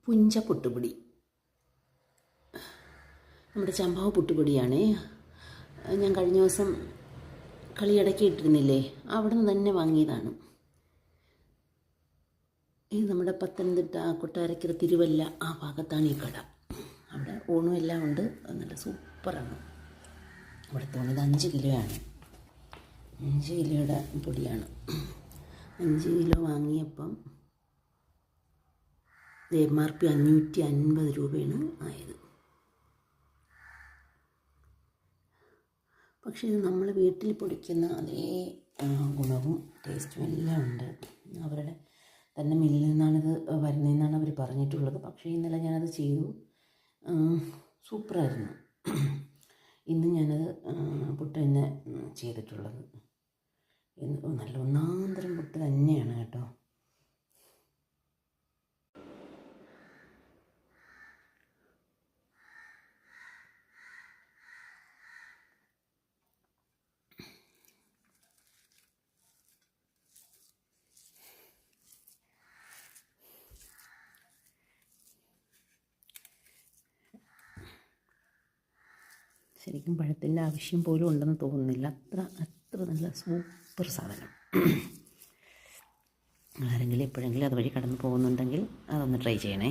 പുഞ്ച പുട്ടുപൊടി, നമ്മുടെ ചമ്പാവ് പുട്ടുപൊടിയാണ്. ഞാൻ കഴിഞ്ഞ ദിവസം കളിയടക്കി ഇട്ടിരുന്നില്ലേ, അവിടെ നിന്ന് തന്നെ വാങ്ങിയതാണ്. ഇത് നമ്മുടെ പത്തനംതിട്ട കൊട്ടാരക്കര തിരുവല്ല ആ ഭാഗത്താണ് ഈ കട. അവിടെ ഊണും എല്ലാം ഉണ്ട്, നല്ല സൂപ്പറാണ്. ഇവിടെ തോന്നിയത് 5 കിലോയാണ്, 5 കിലോയുടെ പൊടിയാണ്. 5 കിലോ വാങ്ങിയപ്പം MRP 550 രൂപയാണ് ആയത്. പക്ഷേ ഇത് നമ്മൾ വീട്ടിൽ പൊടിക്കുന്ന അതേ ഗുണവും ടേസ്റ്റും എല്ലാം ഉണ്ട്. അവരുടെ തന്നെ മില്ലിൽ നിന്നാണിത് വരുന്നതെന്നാണ് അവർ പറഞ്ഞിട്ടുള്ളത്. പക്ഷേ ഇന്നലെ ഞാനത് ചെയ്തു, സൂപ്പറായിരുന്നു. ഇന്ന് ഞാനത് പുട്ട് തന്നെ ചെയ്തിട്ടുള്ളത്. നല്ല ഒന്നാന്തരം പുട്ട് തന്നെയാണ് കേട്ടോ. ശരിക്കും പഴത്തിൻ്റെ ആവശ്യം പോലും ഉണ്ടെന്ന് തോന്നുന്നില്ല, അത്ര നല്ല സൂപ്പർ സാധനം. ആരെങ്കിലും എപ്പോഴെങ്കിലും അതുവഴി കടന്നു പോകുന്നുണ്ടെങ്കിൽ അതൊന്ന് ട്രൈ ചെയ്യണേ.